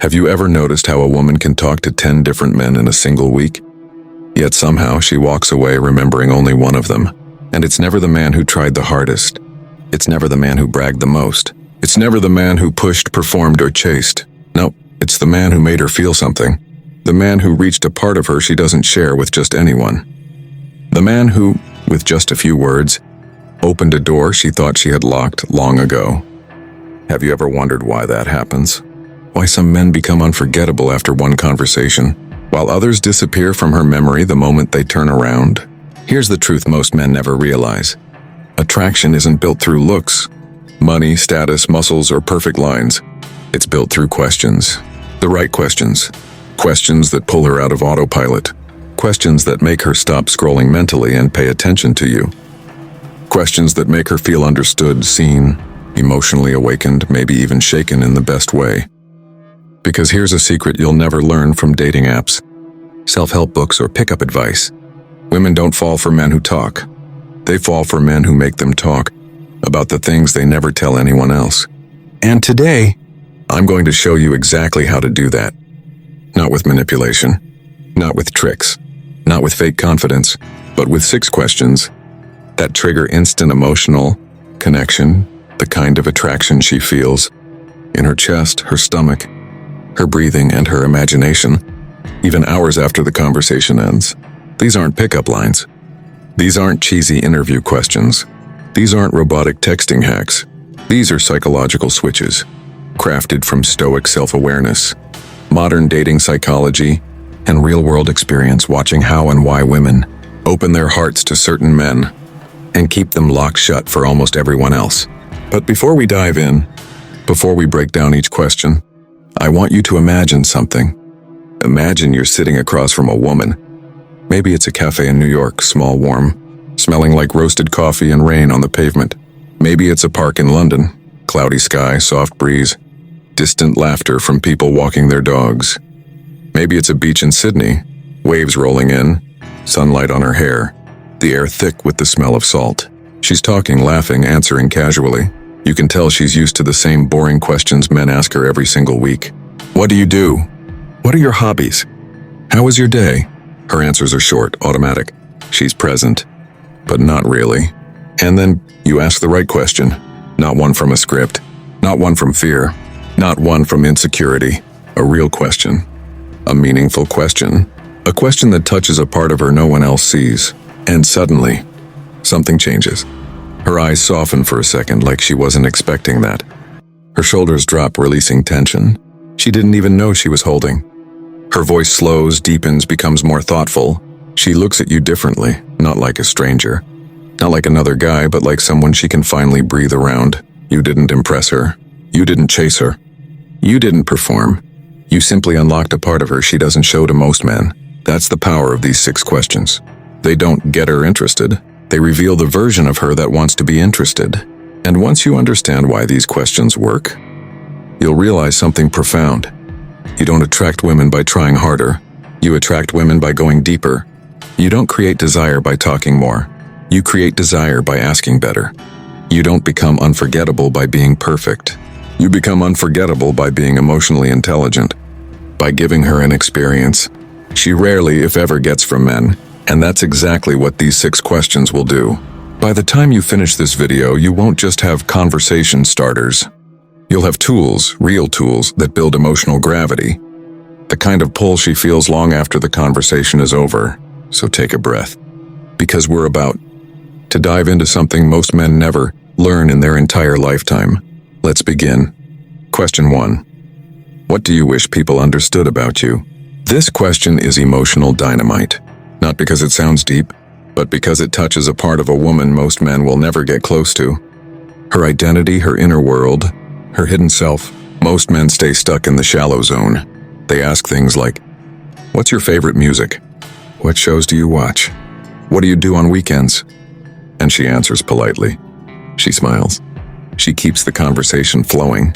Have you ever noticed how a woman can talk to 10 different men in a single week? Yet somehow she walks away remembering only one of them. And it's never the man who tried the hardest. It's never the man who bragged the most. It's never the man who pushed, performed, or chased. No, it's the man who made her feel something. The man who reached a part of her she doesn't share with just anyone. The man who, with just a few words, opened a door she thought she had locked long ago. Have you ever wondered why that happens? Why some men become unforgettable after one conversation, while others disappear from her memory the moment they turn around? Here's the truth most men never realize. Attraction isn't built through looks, money, status, muscles, or perfect lines. It's built through questions. The right questions. Questions that pull her out of autopilot. Questions that make her stop scrolling mentally and pay attention to you. Questions that make her feel understood, seen, emotionally awakened, maybe even shaken in the best way. Because here's a secret you'll never learn from dating apps, self-help books, or pickup advice. Women don't fall for men who talk. They fall for men who make them talk about the things they never tell anyone else. And today, I'm going to show you exactly how to do that. Not with manipulation, not with tricks, not with fake confidence, but with 6 questions that trigger instant emotional connection, the kind of attraction she feels in her chest, her stomach, her breathing, and her imagination, even hours after the conversation ends. These aren't pickup lines. These aren't cheesy interview questions. These aren't robotic texting hacks. These are psychological switches, crafted from stoic self-awareness, modern dating psychology, and real-world experience watching how and why women open their hearts to certain men and keep them locked shut for almost everyone else. But before we dive in, before we break down each question, I want you to imagine something. Imagine you're sitting across from a woman. Maybe it's a cafe in New York, small, warm, smelling like roasted coffee and rain on the pavement. Maybe it's a park in London, cloudy sky, soft breeze, distant laughter from people walking their dogs. Maybe it's a beach in Sydney, waves rolling in, sunlight on her hair, the air thick with the smell of salt. She's talking, laughing, answering casually. You can tell she's used to the same boring questions men ask her every single week. What do you do? What are your hobbies? How was your day? Her answers are short, automatic. She's present, but not really. And then you ask the right question. Not one from a script, not one from fear, not one from insecurity. A real question. A meaningful question. A question that touches a part of her no one else sees. And suddenly, something changes. Her eyes soften for a second, like she wasn't expecting that. Her shoulders drop, releasing tension she didn't even know she was holding. Her voice slows, deepens, becomes more thoughtful. She looks at you differently, not like a stranger. Not like another guy, but like someone she can finally breathe around. You didn't impress her. You didn't chase her. You didn't perform. You simply unlocked a part of her she doesn't show to most men. That's the power of these 6 questions. They don't get her interested. They reveal the version of her that wants to be interested. And once you understand why these questions work, you'll realize something profound. You don't attract women by trying harder. You attract women by going deeper. You don't create desire by talking more. You create desire by asking better. You don't become unforgettable by being perfect. You become unforgettable by being emotionally intelligent, by giving her an experience she rarely, if ever, gets from men. And that's exactly what these 6 questions will do. By the time you finish this video, you won't just have conversation starters. You'll have tools, real tools, that build emotional gravity. The kind of pull she feels long after the conversation is over. So take a breath. Because we're about to dive into something most men never learn in their entire lifetime. Let's begin. Question 1. What do you wish people understood about you? This question is emotional dynamite. Not because it sounds deep, but because it touches a part of a woman most men will never get close to. Her identity, her inner world, her hidden self. Most men stay stuck in the shallow zone. They ask things like, what's your favorite music? What shows do you watch? What do you do on weekends? And she answers politely. She smiles. She keeps the conversation flowing.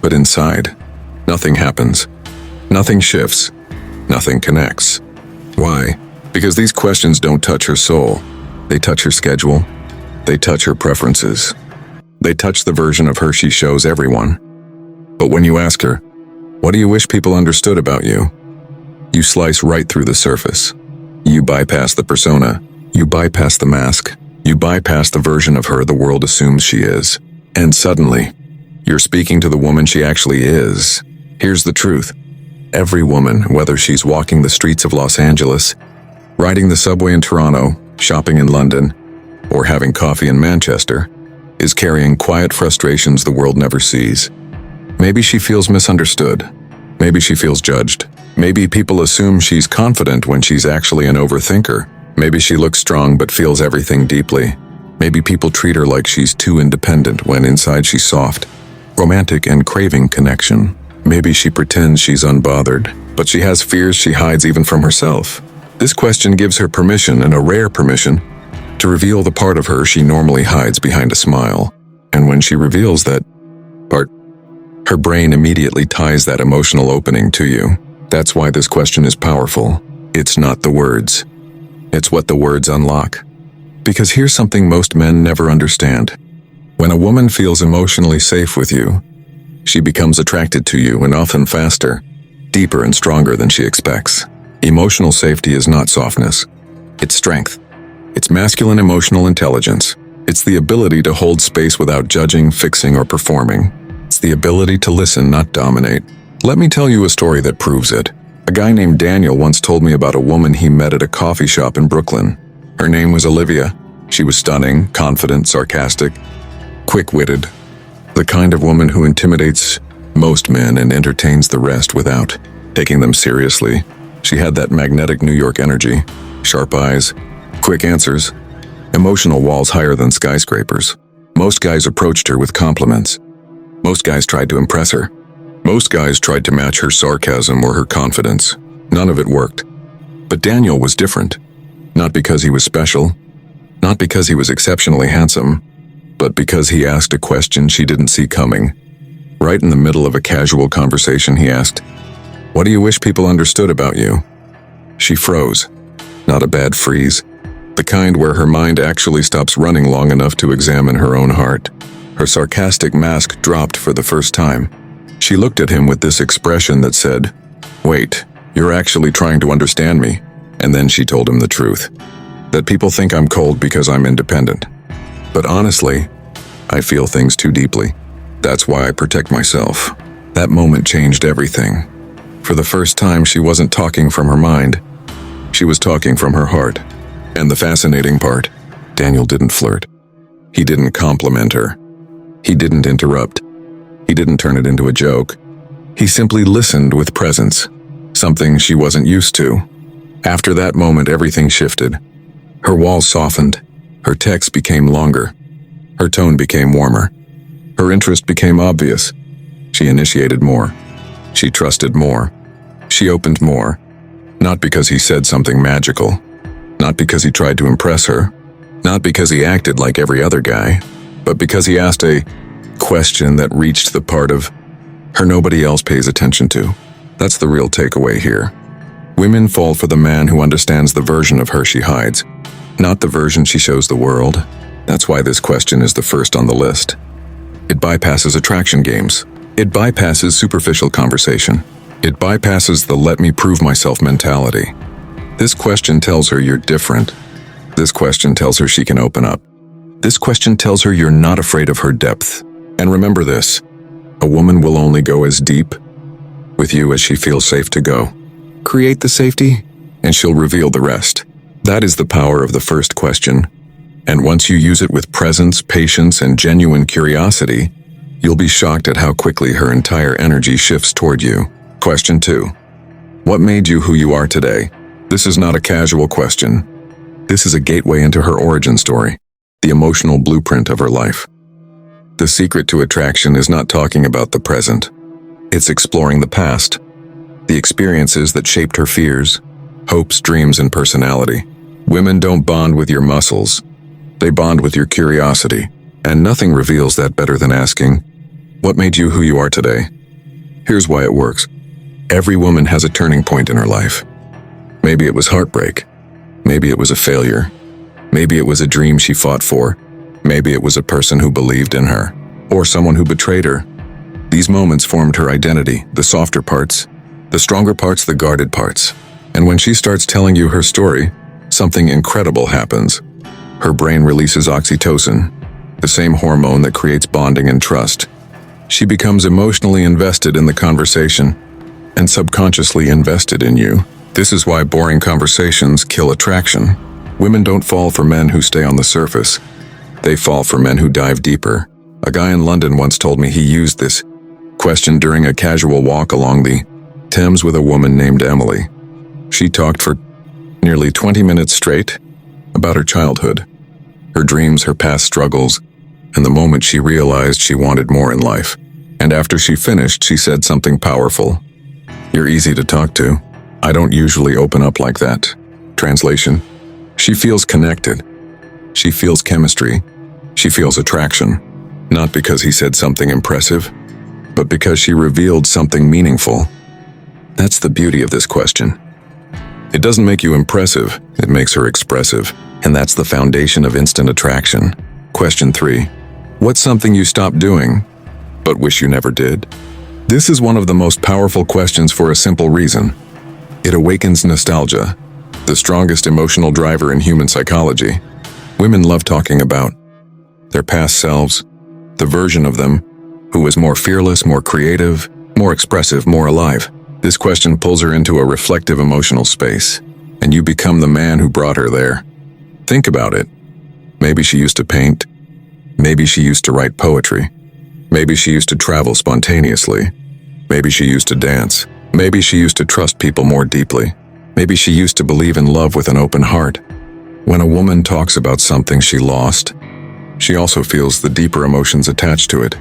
But inside, nothing happens. Nothing shifts. Nothing connects. Why? Because these questions don't touch her soul. They touch her schedule. They touch her preferences. They touch the version of her she shows everyone. But when you ask her, What do you wish people understood about you? You slice right through the surface. You bypass the persona. You bypass the mask. You bypass the version of her the world assumes she is. And suddenly, you're speaking to the woman she actually is. Here's the truth. Every woman, whether she's walking the streets of Los Angeles, riding the subway in Toronto, shopping in London, or having coffee in Manchester, is carrying quiet frustrations the world never sees. Maybe she feels misunderstood. Maybe she feels judged. Maybe people assume she's confident when she's actually an overthinker. Maybe she looks strong but feels everything deeply. Maybe people treat her like she's too independent when inside she's soft, romantic and craving connection. Maybe she pretends she's unbothered, but she has fears she hides even from herself. This question gives her permission, and a rare permission, to reveal the part of her she normally hides behind a smile. And when she reveals that part, her brain immediately ties that emotional opening to you. That's why this question is powerful. It's not the words. It's what the words unlock. Because here's something most men never understand. When a woman feels emotionally safe with you, she becomes attracted to you, and often faster, deeper and stronger than she expects. Emotional safety is not softness. It's strength. It's masculine emotional intelligence. It's the ability to hold space without judging, fixing, or performing. It's the ability to listen, not dominate. Let me tell you a story that proves it. A guy named Daniel once told me about a woman he met at a coffee shop in Brooklyn. Her name was Olivia. She was stunning, confident, sarcastic, quick-witted. The kind of woman who intimidates most men and entertains the rest without taking them seriously. She had that magnetic New York energy, sharp eyes, quick answers, emotional walls higher than skyscrapers. Most guys approached her with compliments. Most guys tried to impress her. Most guys tried to match her sarcasm or her confidence. None of it worked. But Daniel was different. Not because he was special, not because he was exceptionally handsome, but because he asked a question she didn't see coming. Right in the middle of a casual conversation, he asked, "What do you wish people understood about you?" She froze. Not a bad freeze. The kind where her mind actually stops running long enough to examine her own heart. Her sarcastic mask dropped for the first time. She looked at him with this expression that said, "Wait, you're actually trying to understand me." And then she told him the truth. That people think I'm cold because I'm independent. But honestly, I feel things too deeply. That's why I protect myself. That moment changed everything. For the first time, she wasn't talking from her mind. She was talking from her heart. And the fascinating part, Daniel didn't flirt. He didn't compliment her. He didn't interrupt. He didn't turn it into a joke. He simply listened with presence, something she wasn't used to. After that moment, everything shifted. Her walls softened. Her text became longer. Her tone became warmer. Her interest became obvious. She initiated more. She trusted more. She opened more. Not because he said something magical. Not because he tried to impress her. Not because he acted like every other guy. But because he asked a question that reached the part of her nobody else pays attention to. That's the real takeaway here. Women fall for the man who understands the version of her she hides, not the version she shows the world. That's why this question is the first on the list. It bypasses attraction games. It bypasses superficial conversation. It bypasses the let me prove myself mentality. This question tells her you're different. This question tells her she can open up. This question tells her you're not afraid of her depth. And remember this, a woman will only go as deep with you as she feels safe to go. Create the safety, and she'll reveal the rest. That is the power of the first question. And once you use it with presence, patience, and genuine curiosity, you'll be shocked at how quickly her entire energy shifts toward you. Question 2. What made you who you are today? This is not a casual question. This is a gateway into her origin story, the emotional blueprint of her life. The secret to attraction is not talking about the present. It's exploring the past, the experiences that shaped her fears, hopes, dreams, and personality. Women don't bond with your muscles. They bond with your curiosity. And nothing reveals that better than asking, what made you who you are today? Here's why it works. Every woman has a turning point in her life. Maybe it was heartbreak. Maybe it was a failure. Maybe it was a dream she fought for. Maybe it was a person who believed in her, or someone who betrayed her. These moments formed her identity, the softer parts, the stronger parts, the guarded parts. And when she starts telling you her story, something incredible happens. Her brain releases oxytocin, the same hormone that creates bonding and trust. She becomes emotionally invested in the conversation and subconsciously invested in you. This is why boring conversations kill attraction. Women don't fall for men who stay on the surface. They fall for men who dive deeper. A guy in London once told me he used this question during a casual walk along the Thames with a woman named Emily. She talked for nearly 20 minutes straight about her childhood, her dreams, her past struggles, and the moment she realized she wanted more in life. And after she finished, she said something powerful. "You're easy to talk to. I don't usually open up like that." Translation: she feels connected. She feels chemistry. She feels attraction. Not because he said something impressive, but because she revealed something meaningful. That's the beauty of this question. It doesn't make you impressive, it makes her expressive. And that's the foundation of instant attraction. Question 3. What's something you stopped doing, but wish you never did? This is one of the most powerful questions for a simple reason. It awakens nostalgia, the strongest emotional driver in human psychology. Women love talking about their past selves, the version of them who was more fearless, more creative, more expressive, more alive. This question pulls her into a reflective emotional space, and you become the man who brought her there. Think about it. Maybe she used to paint. Maybe she used to write poetry. Maybe she used to travel spontaneously. Maybe she used to dance. Maybe she used to trust people more deeply. Maybe she used to believe in love with an open heart. When a woman talks about something she lost, she also feels the deeper emotions attached to it.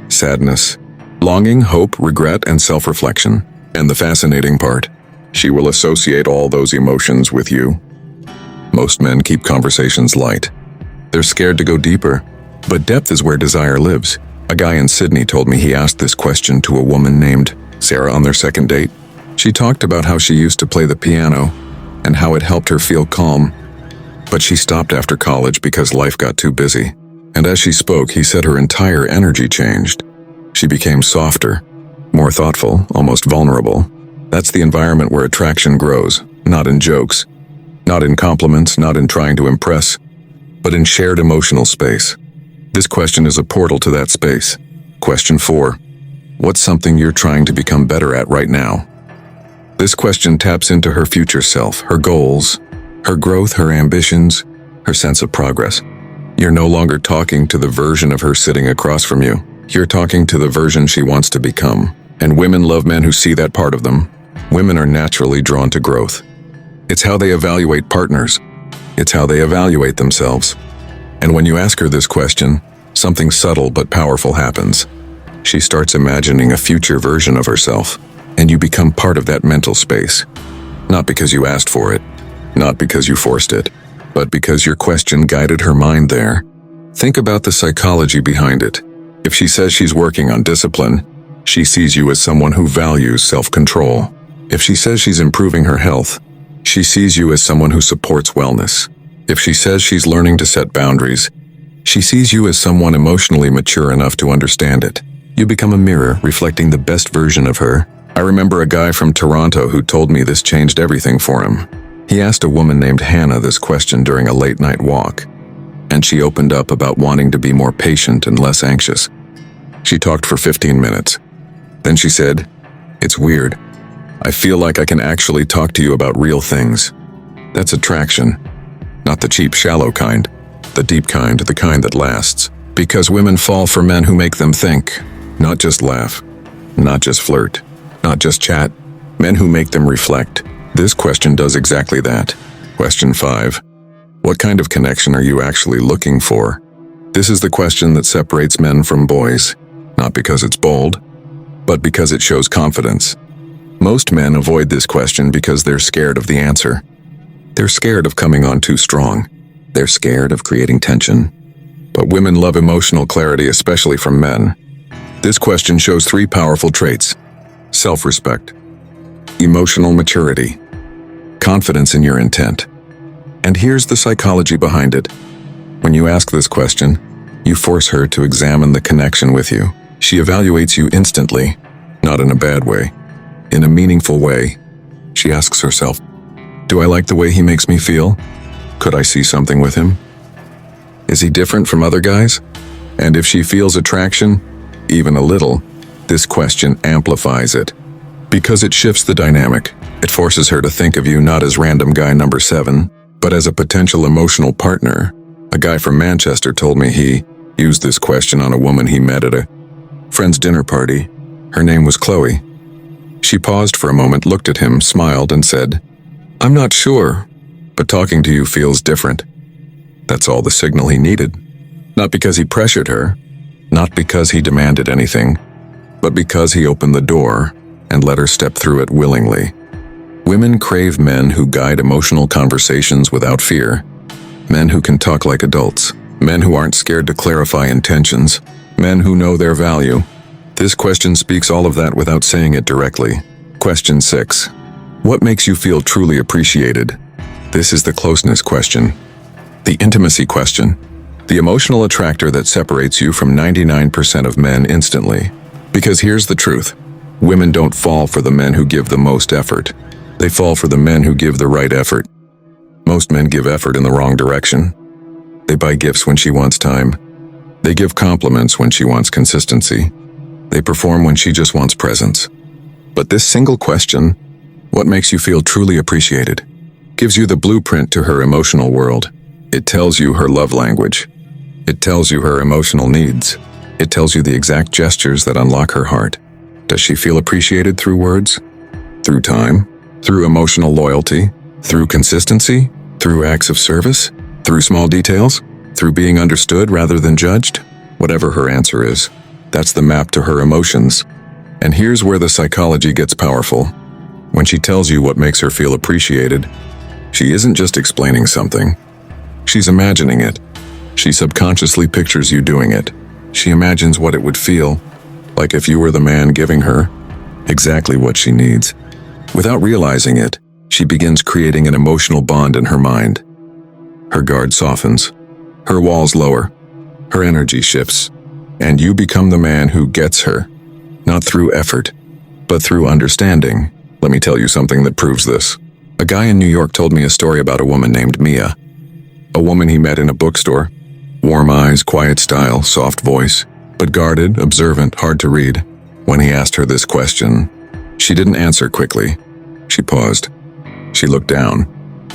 Sadness, longing, hope, regret, and self-reflection. And the fascinating part, she will associate all those emotions with you. Most men keep conversations light. They're scared to go deeper, but depth is where desire lives. A guy in Sydney told me he asked this question to a woman named Sarah on their second date. She talked about how she used to play the piano and how it helped her feel calm, but she stopped after college because life got too busy. And as she spoke, he said her entire energy changed. She became softer, more thoughtful, almost vulnerable. That's the environment where attraction grows, not in jokes, not in compliments, not in trying to impress, but in shared emotional space. This question is a portal to that space. Question 4. What's something you're trying to become better at right now? This question taps into her future self, her goals, her growth, her ambitions, her sense of progress. You're no longer talking to the version of her sitting across from you. You're talking to the version she wants to become. And women love men who see that part of them. Women are naturally drawn to growth. It's how they evaluate partners. It's how they evaluate themselves. And when you ask her this question, something subtle but powerful happens. She starts imagining a future version of herself, and you become part of that mental space. Not because you asked for it, not because you forced it, but because your question guided her mind there. Think about the psychology behind it. If she says she's working on discipline, she sees you as someone who values self-control. If she says she's improving her health, she sees you as someone who supports wellness. If she says she's learning to set boundaries, she sees you as someone emotionally mature enough to understand it. You become a mirror reflecting the best version of her. I remember a guy from Toronto who told me this changed everything for him. He asked a woman named Hannah this question during a late-night walk, and she opened up about wanting to be more patient and less anxious. She talked for 15 minutes. Then she said, "It's weird. I feel like I can actually talk to you about real things." That's attraction. Not the cheap, shallow kind. The deep kind, the kind that lasts. Because women fall for men who make them think. Not just laugh. Not just flirt. Not just chat. Men who make them reflect. This question does exactly that. Question 5. What kind of connection are you actually looking for? This is the question that separates men from boys. Not because it's bold, but because it shows confidence. Most men avoid this question because they're scared of the answer. They're scared of coming on too strong. They're scared of creating tension. But women love emotional clarity, especially from men. This question shows 3 powerful traits: self-respect, emotional maturity, confidence in your intent. And here's the psychology behind it. When you ask this question, you force her to examine the connection with you. She evaluates you instantly, not in a bad way, in a meaningful way. She asks herself, do I like the way he makes me feel? Could I see something with him? Is he different from other guys? And if she feels attraction, even a little, this question amplifies it. Because it shifts the dynamic, it forces her to think of you not as random guy number 7, but as a potential emotional partner. A guy from Manchester told me he used this question on a woman he met at a friend's dinner party. Her name was Chloe. She paused for a moment, looked at him, smiled, and said, I'm not sure, but talking to you feels different. That's all the signal he needed. Not because he pressured her, not because he demanded anything, but because he opened the door and let her step through it willingly. Women crave men who guide emotional conversations without fear, men who can talk like adults, men who aren't scared to clarify intentions, men who know their value. This question speaks all of that without saying it directly. Question 6. What makes you feel truly appreciated? This is the closeness question, the intimacy question, the emotional attractor that separates you from 99% of men instantly. Because here's the truth. Women don't fall for the men who give the most effort. They fall for the men who give the right effort. Most men give effort in the wrong direction. They buy gifts when she wants time. They give compliments when she wants consistency. They perform when she just wants presence. But this single question, what makes you feel truly appreciated, gives you the blueprint to her emotional world. It tells you her love language. It tells you her emotional needs. It tells you the exact gestures that unlock her heart. Does she feel appreciated through words? Through time? Through emotional loyalty? Through consistency? Through acts of service? Through small details? Through being understood rather than judged? Whatever her answer is, that's the map to her emotions. And here's where the psychology gets powerful. When she tells you what makes her feel appreciated, she isn't just explaining something. She's imagining it. She subconsciously pictures you doing it. She imagines what it would feel like if you were the man giving her exactly what she needs. Without realizing it, she begins creating an emotional bond in her mind. Her guard softens. Her walls lower. Her energy shifts. And you become the man who gets her, not through effort, but through understanding. Let me tell you something that proves this. A guy in New York told me a story about a woman named Mia. A woman he met in a bookstore. Warm eyes, quiet style, soft voice, but guarded, observant, hard to read. When he asked her this question, she didn't answer quickly. She paused. She looked down,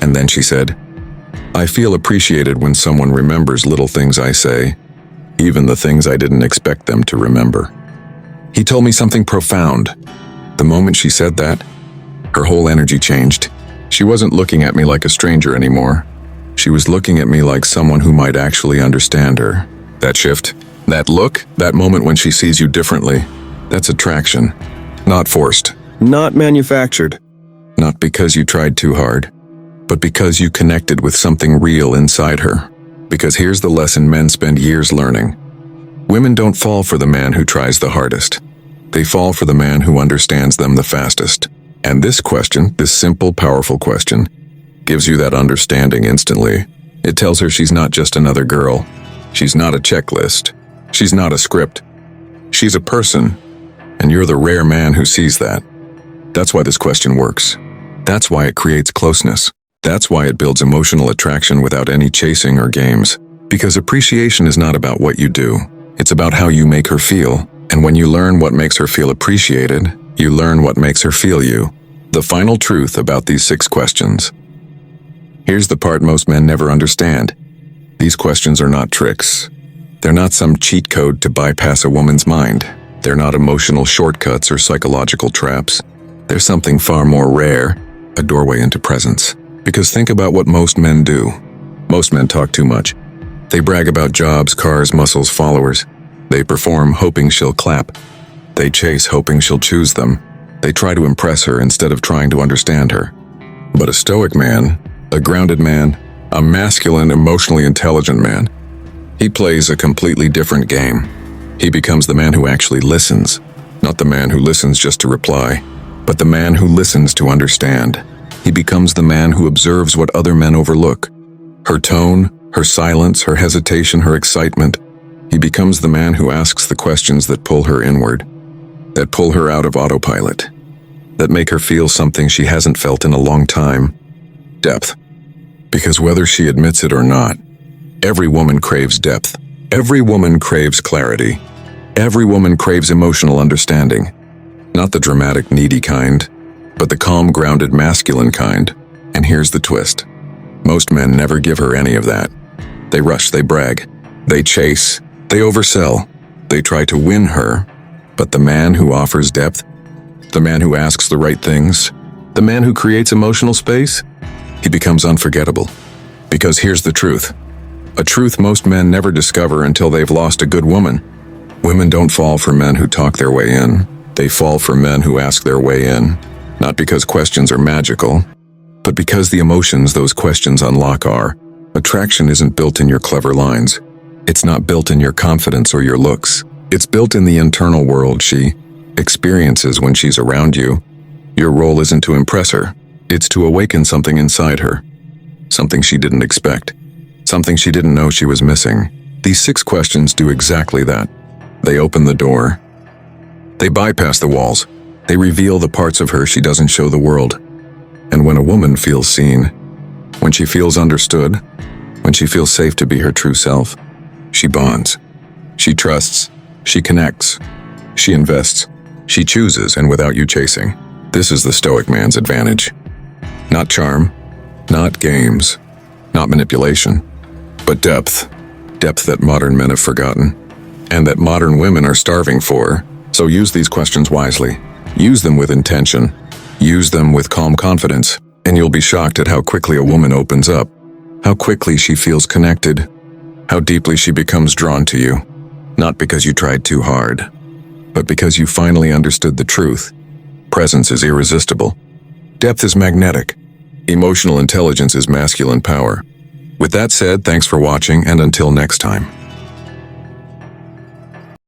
and then she said, I feel appreciated when someone remembers little things I say, even the things I didn't expect them to remember. He told me something profound. The moment she said that, her whole energy changed. She wasn't looking at me like a stranger anymore. She was looking at me like someone who might actually understand her. That shift, that look, that moment when she sees you differently, that's attraction. Not forced. Not manufactured. Not because you tried too hard, but because you connected with something real inside her. Because here's the lesson men spend years learning. Women don't fall for the man who tries the hardest. They fall for the man who understands them the fastest. And this question, this simple, powerful question, gives you that understanding instantly. It tells her she's not just another girl. She's not a checklist. She's not a script. She's a person, and you're the rare man who sees that. That's why this question works. That's why it creates closeness. That's why it builds emotional attraction without any chasing or games. Because appreciation is not about what you do. It's about how you make her feel. And when you learn what makes her feel appreciated, you learn what makes her feel you. The final truth about these 6 questions. Here's the part most men never understand. These questions are not tricks. They're not some cheat code to bypass a woman's mind. They're not emotional shortcuts or psychological traps. They're something far more rare, a doorway into presence. Because think about what most men do. Most men talk too much. They brag about jobs, cars, muscles, followers. They perform hoping she'll clap. They chase hoping she'll choose them. They try to impress her instead of trying to understand her. But a stoic man, a grounded man, a masculine, emotionally intelligent man, he plays a completely different game. He becomes the man who actually listens, not the man who listens just to reply, but the man who listens to understand. He becomes the man who observes what other men overlook. Her tone, her silence, her hesitation, her excitement. He becomes the man who asks the questions that pull her inward, that pull her out of autopilot, that make her feel something she hasn't felt in a long time. Depth. Because whether she admits it or not, every woman craves depth. Every woman craves clarity. Every woman craves emotional understanding. Not the dramatic, needy kind, but the calm, grounded, masculine kind. And here's the twist. Most men never give her any of that. They rush, they brag, they chase, they oversell, they try to win her. But the man who offers depth, the man who asks the right things, the man who creates emotional space, he becomes unforgettable. Because here's the truth. A truth most men never discover until they've lost a good woman. Women don't fall for men who talk their way in. They fall for men who ask their way in. Not because questions are magical, but because the emotions those questions unlock are. Attraction isn't built in your clever lines. It's not built in your confidence or your looks. It's built in the internal world she experiences when she's around you. Your role isn't to impress her. It's to awaken something inside her. Something she didn't expect. Something she didn't know she was missing. These 6 questions do exactly that. They open the door. They bypass the walls. They reveal the parts of her she doesn't show the world. And when a woman feels seen, when she feels understood, when she feels safe to be her true self, she bonds. She trusts. She connects. She invests. She chooses, and without you chasing. This is the stoic man's advantage. Not charm, not games, not manipulation, but depth. Depth that modern men have forgotten, and that modern women are starving for. So use these questions wisely. Use them with intention. Use them with calm confidence, and you'll be shocked at how quickly a woman opens up, how quickly she feels connected, how deeply she becomes drawn to you. Not because you tried too hard, but because you finally understood the truth. Presence is irresistible. Depth is magnetic. Emotional intelligence is masculine power. With that said, thanks for watching, and until next time.